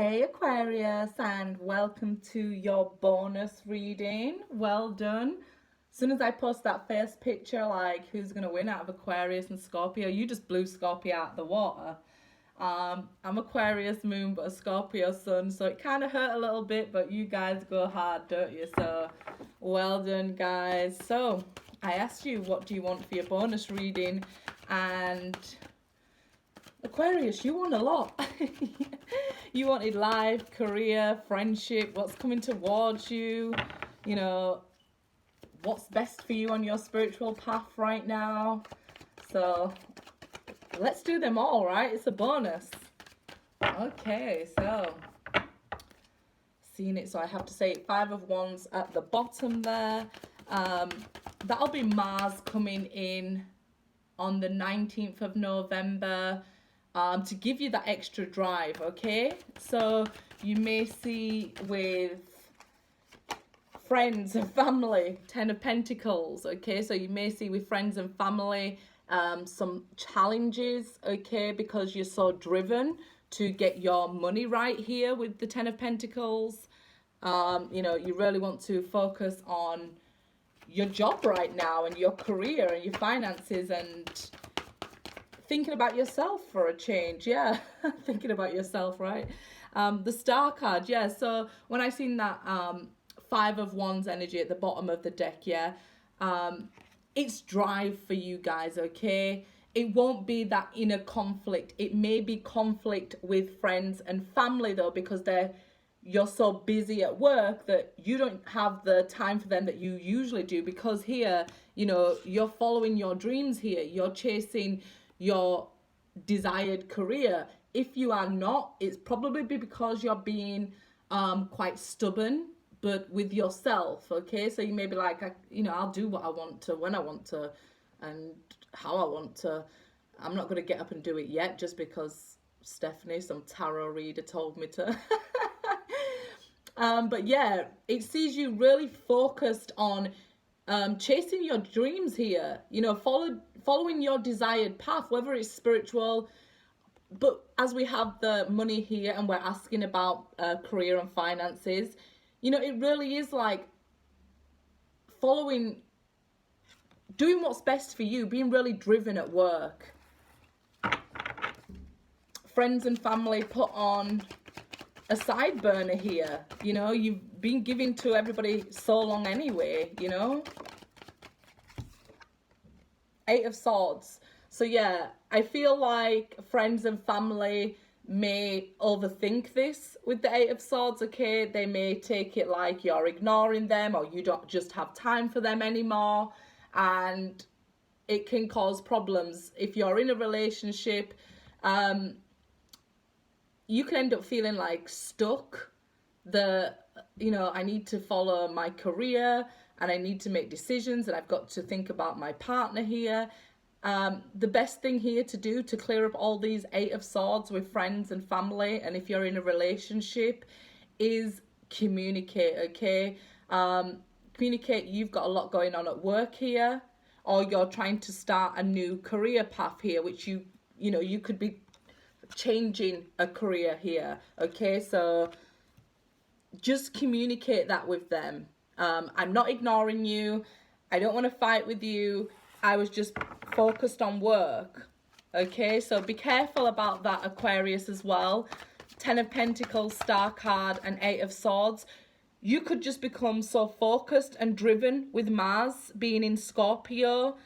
Hey Aquarius, and welcome to your bonus reading. Well done. As soon as I post that first picture, like who's gonna win out of Aquarius and Scorpio, you just blew Scorpio out of the water. I'm Aquarius moon, but a Scorpio sun, so it kind of hurt a little bit, but you guys go hard, don't you? So well done, guys. So I asked you, what do you want for your bonus reading? And Aquarius, you want a lot. You wanted life, career, friendship, what's coming towards you, you know, what's best for you on your spiritual path right now. So let's do them all, right? It's a bonus. Okay, so seeing it, so I have to say Five of Wands at the bottom there. That'll be Mars coming in on the 19th of November. To give you that extra drive, okay? So you may see with friends and family, Ten of Pentacles, okay? So you may see with friends and family some challenges, okay? Because you're so driven to get your money right here with the Ten of Pentacles. You know, you really want to focus on your job right now and your career and your finances and thinking about yourself for a change. Yeah, thinking about yourself, right? The Star card, yeah. So when I seen that Five of Wands energy at the bottom of the deck, yeah, it's drive for you guys, okay? It won't be that inner conflict. It may be conflict with friends and family though, because you're so busy at work that you don't have the time for them that you usually do, because here, you know, you're following your dreams here. You're chasing your desired career. If you are not, it's probably because you're being quite stubborn, but with yourself, okay? So you may be like, you know, I'll do what I want to, when I want to, and how I want to. I'm not going to get up and do it yet just because Stephanie, some tarot reader, told me to. But yeah, it sees you really focused on chasing your dreams here, you know, following your desired path, whether it's spiritual. But as we have the money here and we're asking about career and finances, you know, it really is like doing what's best for you, being really driven at work. Friends and family put on a side burner here. You know, you've been giving to everybody so long anyway, you know. Eight of Swords. So yeah, I feel like friends and family may overthink this with the Eight of Swords, okay? They may take it like you're ignoring them or you don't just have time for them anymore, and it can cause problems. If you're in a relationship, you can end up feeling like stuck. You know, I need to follow my career and I need to make decisions and I've got to think about my partner here. The best thing here to do to clear up all these Eight of Swords with friends and family, and if you're in a relationship, is communicate, okay? Communicate you've got a lot going on at work here, or you're trying to start a new career path here, which you know, you could be changing a career here, okay? So just communicate that with them. I'm not ignoring you. I don't want to fight with you. I was just focused on work, okay? So be careful about that, Aquarius, as well. Ten of Pentacles, Star card, and Eight of Swords. You could just become so focused and driven with Mars being in Scorpio.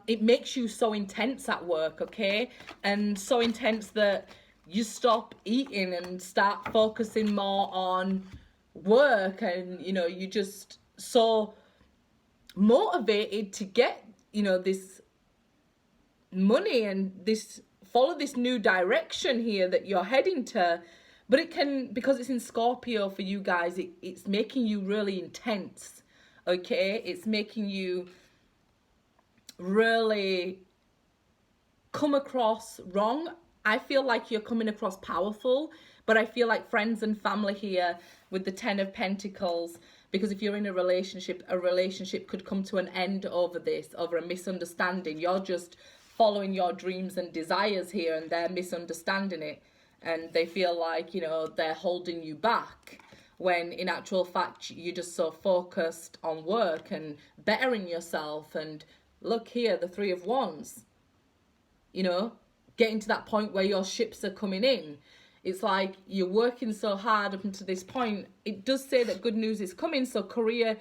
It makes you so intense at work, okay? And so intense that you stop eating and start focusing more on work, and you know, you just so motivated to get, you know, this money and follow this new direction here that you're heading to. But it can, because it's in Scorpio for you guys, it's making you really intense, okay? It's making you really come across wrong. I feel like you're coming across powerful, but I feel like friends and family here with the Ten of Pentacles, because if you're in a relationship could come to an end over this, over a misunderstanding. You're just following your dreams and desires here and they're misunderstanding it. and they feel like, you know, they're holding you back, when in actual fact you're just so focused on work and bettering yourself. And look here, the Three of Wands, you know, getting to that point where your ships are coming in. It's like you're working so hard up until this point. It does say that good news is coming, so career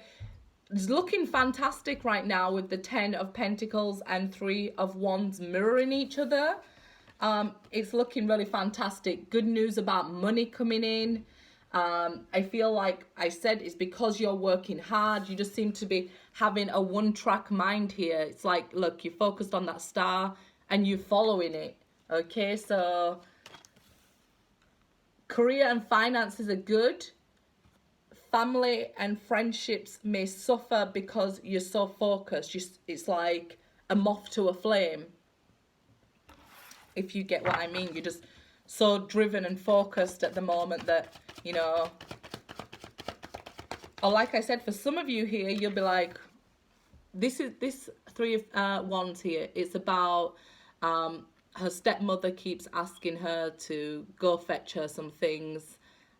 is looking fantastic right now with the Ten of Pentacles and Three of Wands mirroring each other. It's looking really fantastic. Good news about money coming in. I feel like I said it's because you're working hard. You just seem to be having a one-track mind here. It's like, look, you're focused on that star and you're following it. Okay, so career and finances are good. Family and friendships may suffer because you're so focused. It's like a moth to a flame, if you get what I mean. You're just so driven and focused at the moment that, you know, or like I said, for some of you here, you'll be like, this Three of Wands here, it's about her stepmother keeps asking her to go fetch her some things,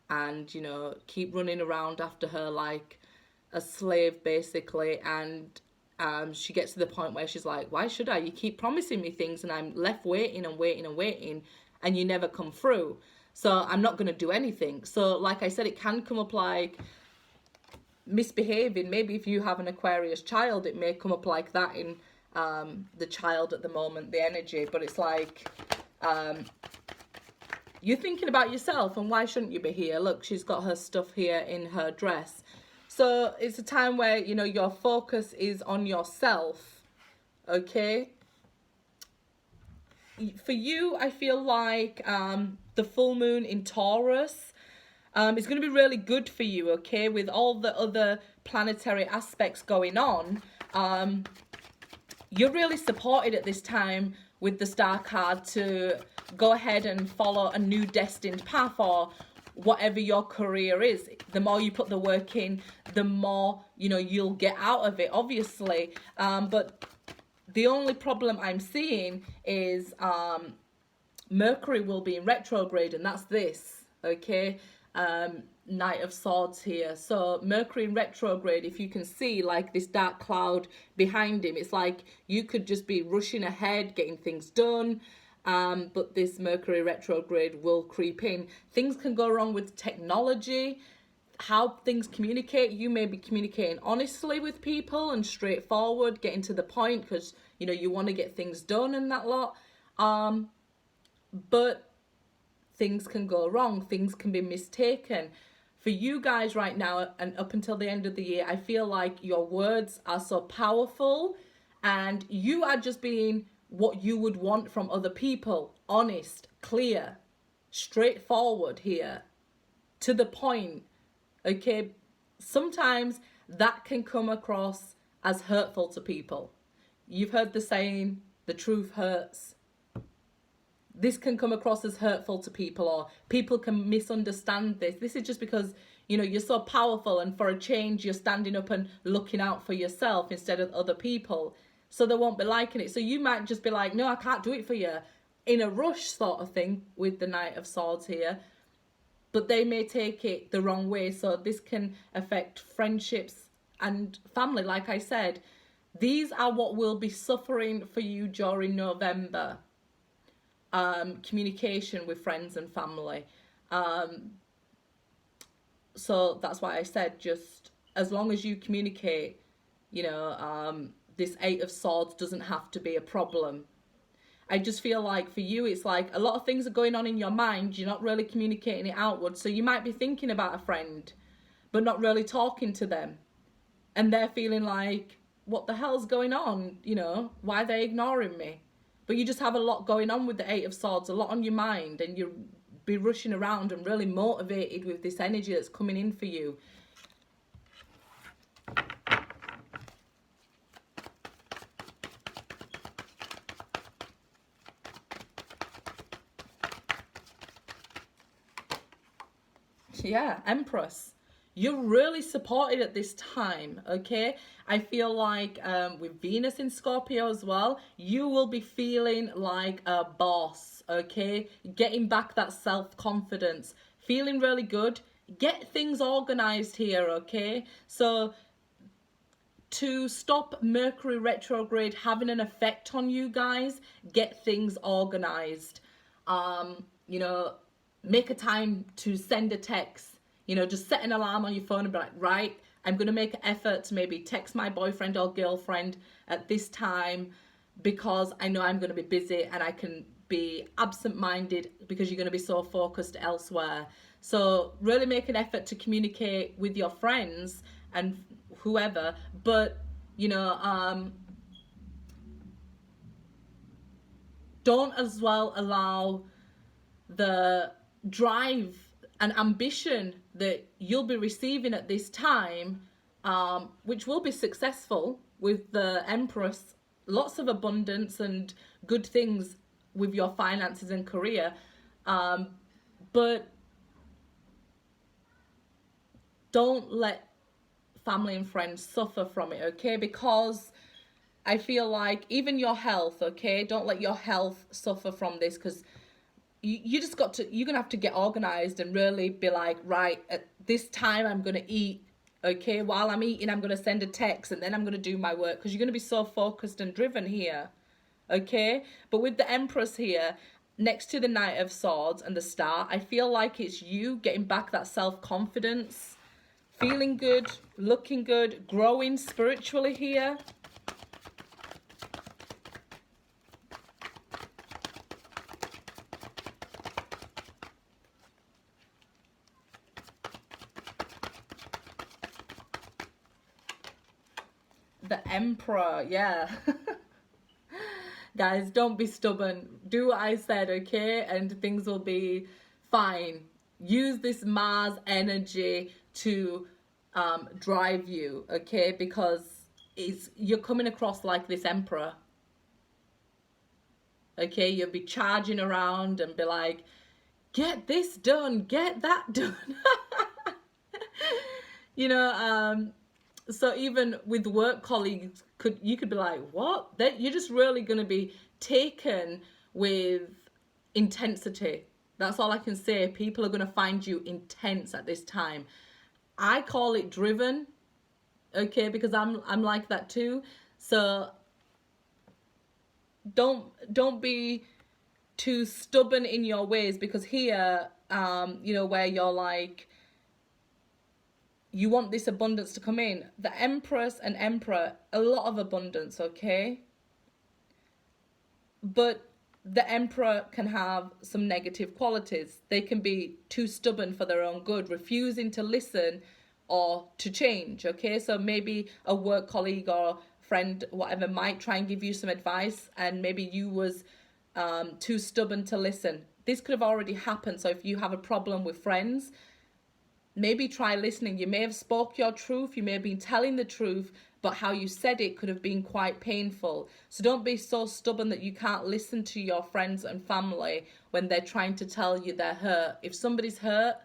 and, you know, keep running around after her like a slave basically. And she gets to the point where she's like, why should I? You keep promising me things and I'm left waiting and waiting and waiting, and you never come through. So I'm not going to do anything. So like I said, it can come up like misbehaving. Maybe if you have an Aquarius child, it may come up like that in the child at the moment, the energy. But it's like, you're thinking about yourself, and why shouldn't you be here? Look, she's got her stuff here in her dress. So it's a time where, you know, your focus is on yourself, okay? For you, I feel like the full moon in Taurus is going to be really good for you, okay? With all the other planetary aspects going on, you're really supported at this time with the Star card to go ahead and follow a new destined path, or whatever your career is. The more you put the work in, the more, you know, you'll get out of it, obviously. But the only problem I'm seeing is Mercury will be in retrograde, and that's this, okay? Knight of Swords here. So Mercury in retrograde, if you can see like this dark cloud behind him, it's like you could just be rushing ahead, getting things done. But this Mercury retrograde will creep in. Things can go wrong with technology, how things communicate. You may be communicating honestly with people and straightforward, getting to the point because, you know, you want to get things done and that lot. But things can go wrong. Things can be mistaken. For you guys right now and up until the end of the year, I feel like your words are so powerful and you are just being what you would want from other people. Honest, clear, straightforward here, to the point, okay? Sometimes that can come across as hurtful to people. You've heard the saying, the truth hurts. This can come across as hurtful to people, or people can misunderstand this. This is just because, you know, you're so powerful, and for a change, you're standing up and looking out for yourself instead of other people. So they won't be liking it. So you might just be like, no, I can't do it for you, in a rush sort of thing with the Knight of Swords here. But they may take it the wrong way. So this can affect friendships and family. Like I said, these are what will be suffering for you during November. Communication with friends and family. So that's why I said, just as long as you communicate, you know, this Eight of Swords doesn't have to be a problem. I just feel like for you, it's like a lot of things are going on in your mind. You're not really communicating it outward. So you might be thinking about a friend, but not really talking to them. And they're feeling like, what the hell's going on? You know, why are they ignoring me? But you just have a lot going on with the Eight of Swords, a lot on your mind, and you'll be rushing around and really motivated with this energy that's coming in for you. Yeah, Empress. you're really supported at this time, okay? I feel like with Venus in Scorpio as well, you will be feeling like a boss, okay? Getting back that self-confidence, feeling really good. Get things organized here, okay? So to stop Mercury retrograde having an effect on you guys, get things organized. You know, make a time to send a text. You know, just set an alarm on your phone and be like, right, I'm going to make an effort to maybe text my boyfriend or girlfriend at this time because I know I'm going to be busy and I can be absent-minded because you're going to be so focused elsewhere. So really make an effort to communicate with your friends and whoever, but you know, don't as well allow the drive and ambition that you'll be receiving at this time, which will be successful with the Empress, lots of abundance and good things with your finances and career, but don't let family and friends suffer from it, okay? Because I feel like even your health, okay? Don't let your health suffer from this, because you just got to, you're gonna have to get organized and really be like, right, at this time I'm gonna eat, okay? While I'm eating, I'm gonna send a text and then I'm gonna do my work, because you're gonna be so focused and driven here, okay? But with the Empress here, next to the Knight of Swords and the Star, I feel like it's you getting back that self-confidence, feeling good, looking good, growing spiritually here. The Emperor, yeah. Guys, don't be stubborn. Do what I said, okay? And things will be fine. Use this Mars energy to drive you, okay? Because you're coming across like this Emperor. Okay, you'll be charging around and be like, get this done, get that done. You know, so even with work colleagues, you could be like, what? You're just really going to be taken with intensity. That's all I can say. People are going to find you intense at this time. I call it driven, okay, because I'm like that too. So don't be too stubborn in your ways, because here, you know, where you're like, you want this abundance to come in. The Empress and Emperor, a lot of abundance, okay? But the Emperor can have some negative qualities. They can be too stubborn for their own good, refusing to listen or to change, okay? So maybe a work colleague or friend, whatever, might try and give you some advice, and maybe you was too stubborn to listen. This could have already happened. So if you have a problem with friends, maybe try listening. You may have spoke your truth, you may have been telling the truth, but how you said it could have been quite painful. So don't be so stubborn that you can't listen to your friends and family when they're trying to tell you they're hurt. If somebody's hurt,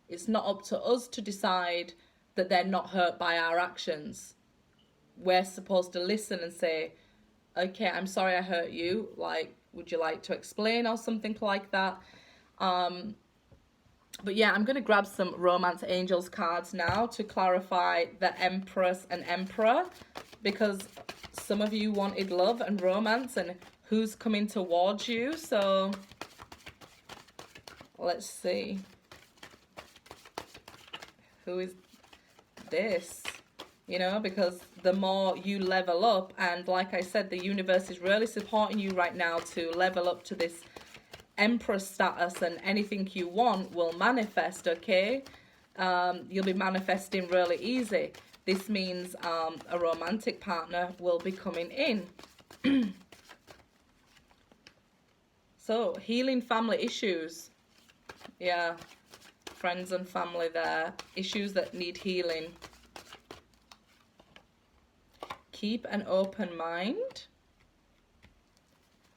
it's not up to us to decide that they're not hurt by our actions. We're supposed to listen and say, okay, I'm sorry I hurt you. Like, would you like to explain or something like that? But yeah, I'm going to grab some Romance Angels cards now to clarify the Empress and Emperor, because some of you wanted love and romance and who's coming towards you. So let's see. Who is this? You know, because the more you level up, and like I said, the universe is really supporting you right now to level up to this Empress status, and anything you want will manifest, okay? You'll be manifesting really easy. This means a romantic partner will be coming in. So, healing family issues. Yeah, friends and family there. Issues that need healing. Keep an open mind.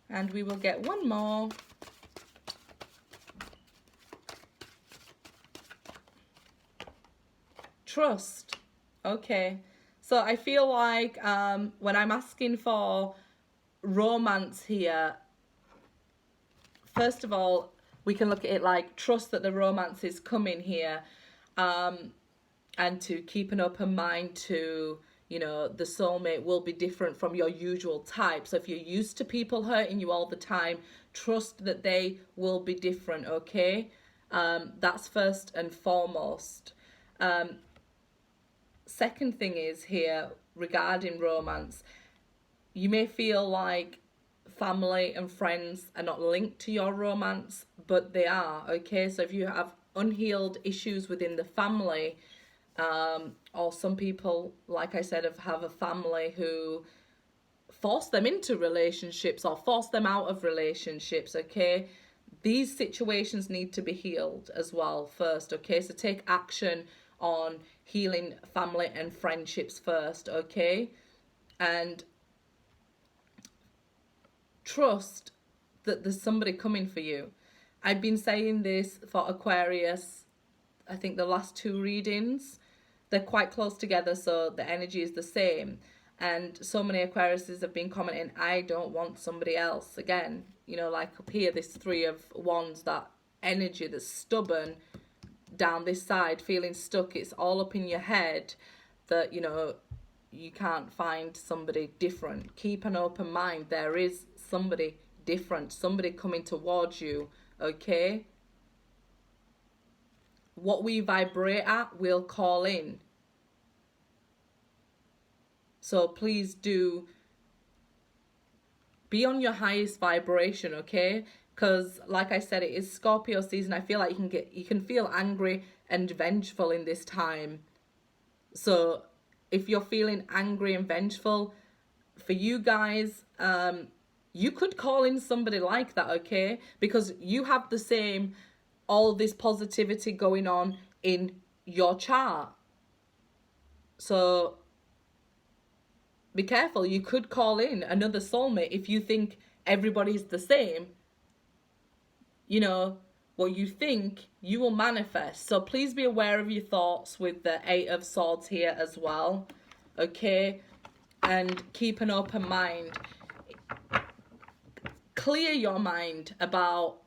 And we will get one more. Trust. Okay. So I feel like when I'm asking for romance here, first of all, we can look at it like trust that the romance is coming here, and to keep an open mind to, you know, the soulmate will be different from your usual type. So if you're used to people hurting you all the time, trust that they will be different, okay? That's first and foremost. Second thing is here regarding romance, you may feel like family and friends are not linked to your romance, but they are, okay? So if you have unhealed issues within the family, or some people, like I said, have a family who force them into relationships or force them out of relationships, okay? These situations need to be healed as well first, okay? So take action on healing family and friendships first, okay? And trust that there's somebody coming for you. I've been saying this for Aquarius, I think the last two readings, they're quite close together, so the energy is the same. And so many Aquariuses have been commenting, I don't want somebody else. Again, you know, like up here, this Three of Wands, that energy that's stubborn down this side, feeling stuck. It's all up in your head that, you know, you can't find somebody different. Keep an open mind. There is somebody different, somebody coming towards you, okay? What we vibrate at, we'll call in. So please do be on your highest vibration, okay? Because like I said, it is Scorpio season. I feel like you can feel angry and vengeful in this time. So if you're feeling angry and vengeful, for you guys, you could call in somebody like that, okay? Because you have the same, all this positivity going on in your chart. So be careful. You could call in another soulmate if you think everybody's the same. You know, what you think, you will manifest. So please be aware of your thoughts with the Eight of Swords here as well, okay? And keep an open mind. Clear your mind about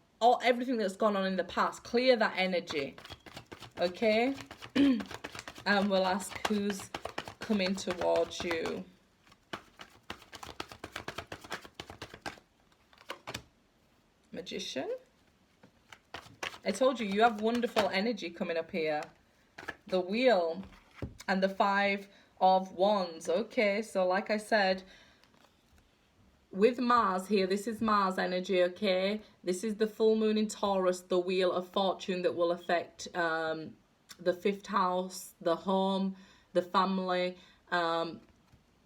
everything that's gone on in the past. Clear that energy, okay? And we'll ask who's coming towards you. Magician. I told you, you have wonderful energy coming up here. The Wheel and the Five of Wands. Okay, so like I said, with Mars here, this is Mars energy, okay? This is the full moon in Taurus, the Wheel of Fortune that will affect the fifth house, the home, the family,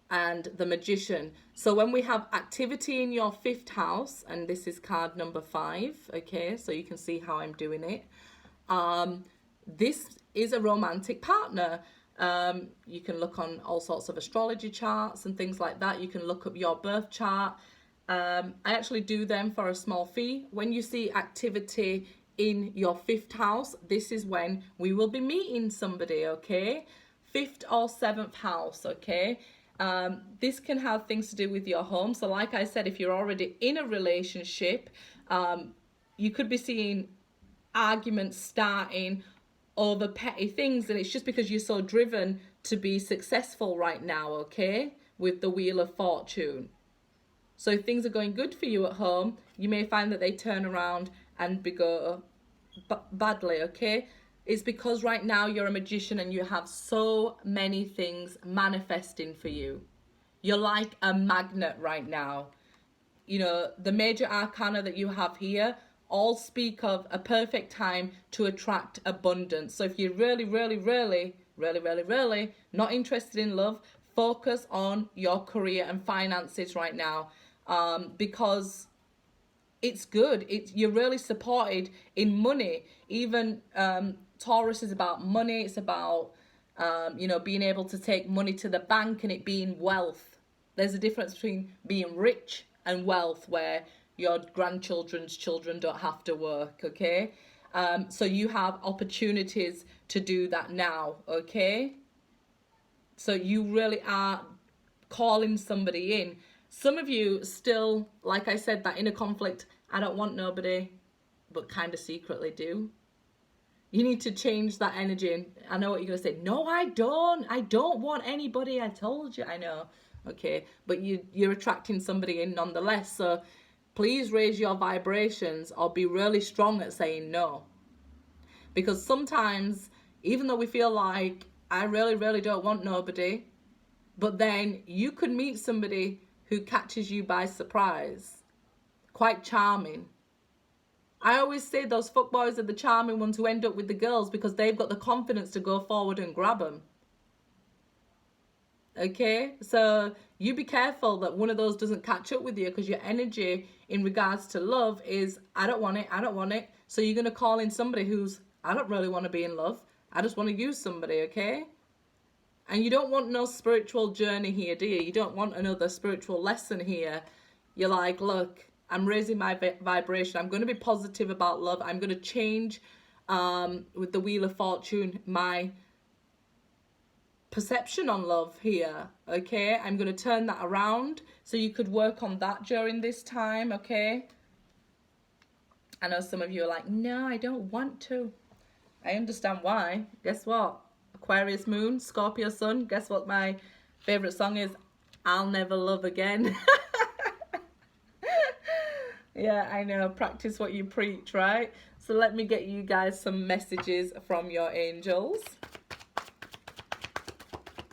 and the Magician. So when we have activity in your fifth house, and this is card number 5, okay, so you can see how I'm doing it. This is a romantic partner. You can look on all sorts of astrology charts and things like that. You can look up your birth chart. I actually do them for a small fee. When you see activity in your fifth house, this is when we will be meeting somebody, okay? Fifth or seventh house, okay? This can have things to do with your home. So like I said, if you're already in a relationship, you could be seeing arguments starting over petty things, and it's just because you're so driven to be successful right now, okay, with the Wheel of Fortune. So if things are going good for you at home, you may find that they turn around and go badly, okay? It's because right now you're a magician and you have so many things manifesting for you. You're like a magnet right now. You know, the major arcana that you have here all speak of a perfect time to attract abundance. So if you're really not interested in love, focus on your career and finances right now, because it's good. You're really supported in money. Even Taurus is about money. It's about you know, being able to take money to the bank and it being wealth. There's a difference between being rich and wealth, where your grandchildren's children don't have to work, okay? So you have opportunities to do that now, okay? So you really are calling somebody in. Some of you still, like I said, that inner conflict, I don't want nobody, but kind of secretly do. You need to change that energy. And I know what you're going to say. No, I don't want anybody. I told you. I know. Okay. But you're attracting somebody in nonetheless. So please raise your vibrations or be really strong at saying no. Because sometimes, even though we feel like, I really, really don't want nobody, but then you could meet somebody who catches you by surprise. Quite charming. I always say those fuckboys are the charming ones who end up with the girls because they've got the confidence to go forward and grab them. Okay? So you be careful that one of those doesn't catch up with you, because your energy in regards to love is, I don't want it, I don't want it. So you're going to call in somebody who's, I don't really want to be in love. I just want to use somebody, okay? And you don't want no spiritual journey here, do you? You don't want another spiritual lesson here. You're like, look, I'm raising my vibration. I'm going to be positive about love. I'm going to change, with the Wheel of Fortune, my perception on love here, okay? I'm going to turn that around. So you could work on that during this time, okay? I know some of you are like, no, I don't want to. I understand why. Guess what? Aquarius moon, Scorpio sun. Guess what my favorite song is? I'll Never Love Again. Yeah, I know. Practice what you preach, right? So let me get you guys some messages from your angels.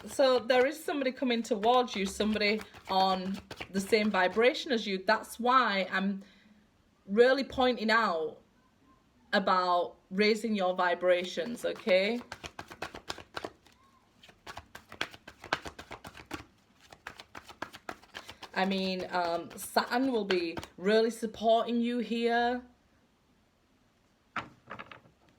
So there is somebody coming towards you, somebody on the same vibration as you. That's why I'm really pointing out about raising your vibrations, okay? I mean, Saturn will be really supporting you here.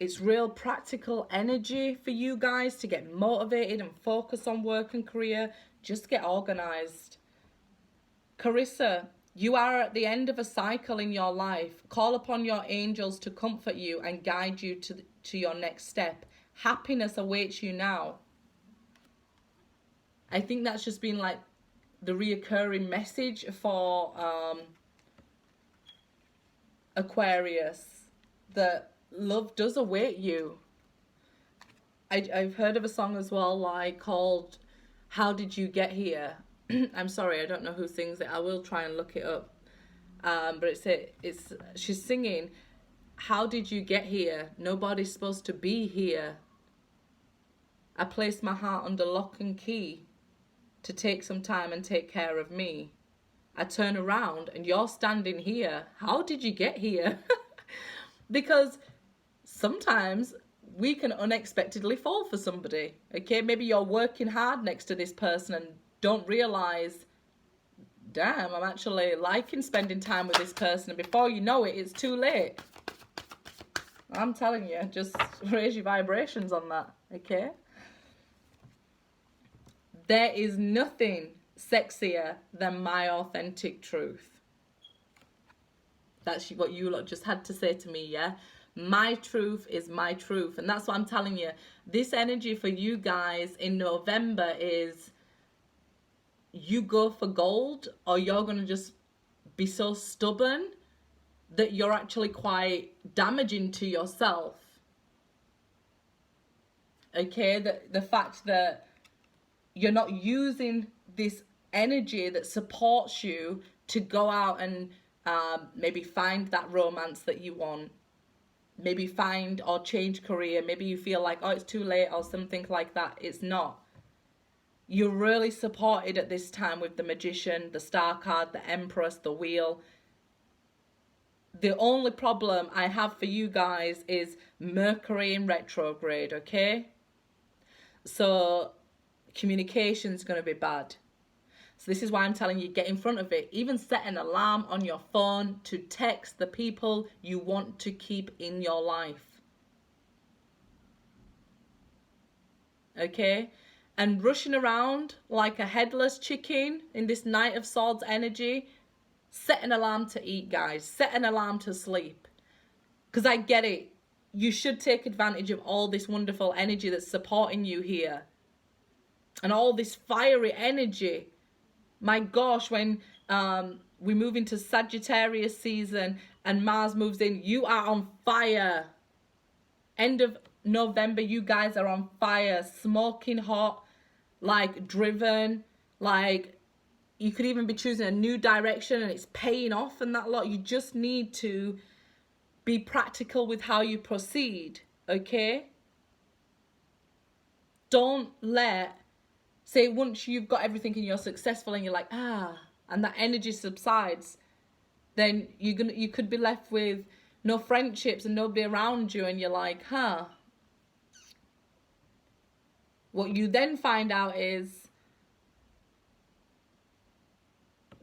It's real practical energy for you guys to get motivated and focus on work and career. Just get organized. Carissa, you are at the end of a cycle in your life. Call upon your angels to comfort you and guide you to your next step. Happiness awaits you now. I think that's just been like the reoccurring message for Aquarius, that love does await you. I've heard of a song as well, like called How Did You Get Here? I'm sorry, I don't know who sings it. I will try and look it up. But it's she's singing, how did you get here? Nobody's supposed to be here. I placed my heart under lock and key to take some time and take care of me. I turn around and you're standing here. How did you get here? Because sometimes we can unexpectedly fall for somebody. Okay, maybe you're working hard next to this person and don't realize, damn, I'm actually liking spending time with this person. And before you know it, it's too late. I'm telling you, just raise your vibrations on that, okay? There is nothing sexier than my authentic truth. That's what you lot just had to say to me, yeah? My truth is my truth. And that's what I'm telling you. This energy for you guys in November is you go for gold, or you're going to just be so stubborn that you're actually quite damaging to yourself. Okay? The fact that you're not using this energy that supports you to go out and maybe find that romance that you want. Maybe find or change career. Maybe you feel like, oh, it's too late or something like that. It's not. You're really supported at this time with the Magician, the Star card, the Empress, the Wheel. The only problem I have for you guys is Mercury in retrograde, okay? So communication's going to be bad. So this is why I'm telling you, get in front of it. Even set an alarm on your phone to text the people you want to keep in your life. Okay? And rushing around like a headless chicken in this Knight of Swords energy, set an alarm to eat, guys. Set an alarm to sleep. Because I get it. you should take advantage of all this wonderful energy that's supporting you here. And all this fiery energy. My gosh, when we move into Sagittarius season and Mars moves in, you are on fire. End of November, you guys are on fire, smoking hot, like driven, like you could even be choosing a new direction and it's paying off and that lot. You just need to be practical with how you proceed, okay? Don't let, say once you've got everything and you're successful and you're like, and that energy subsides, then you could be left with no friendships and nobody around you, and you're like, What you then find out is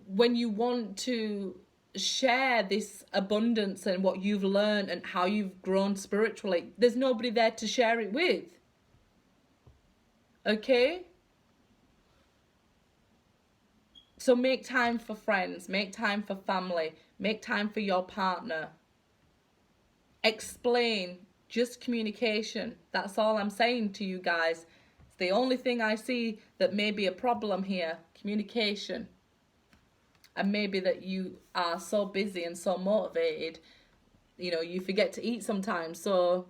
when you want to share this abundance and what you've learned and how you've grown spiritually, there's nobody there to share it with. Okay? So make time for friends, make time for family, make time for your partner. Explain, just communication. That's all I'm saying to you guys. It's the only thing I see that may be a problem here, communication. And maybe that you are so busy and so motivated, you know, you forget to eat sometimes. So,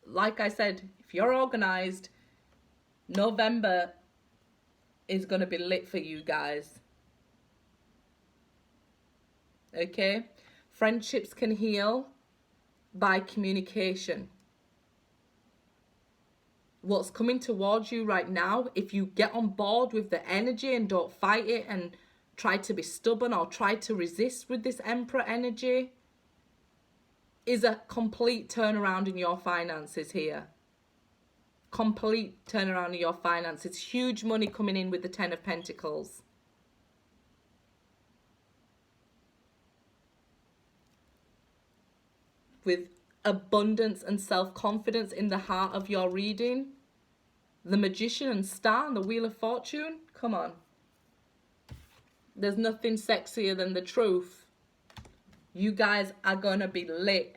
like I said, if you're organized, November is going to be lit for you guys. Okay? Friendships can heal by communication. What's coming towards you right now, if you get on board with the energy and don't fight it and try to be stubborn or try to resist with this Emperor energy, is a complete turnaround in your finances here. Complete turnaround in your finances. Huge money coming in with the Ten of Pentacles. With abundance and self-confidence in the heart of your reading. The Magician and Star and the Wheel of Fortune. Come on. There's nothing sexier than the truth. You guys are going to be lit.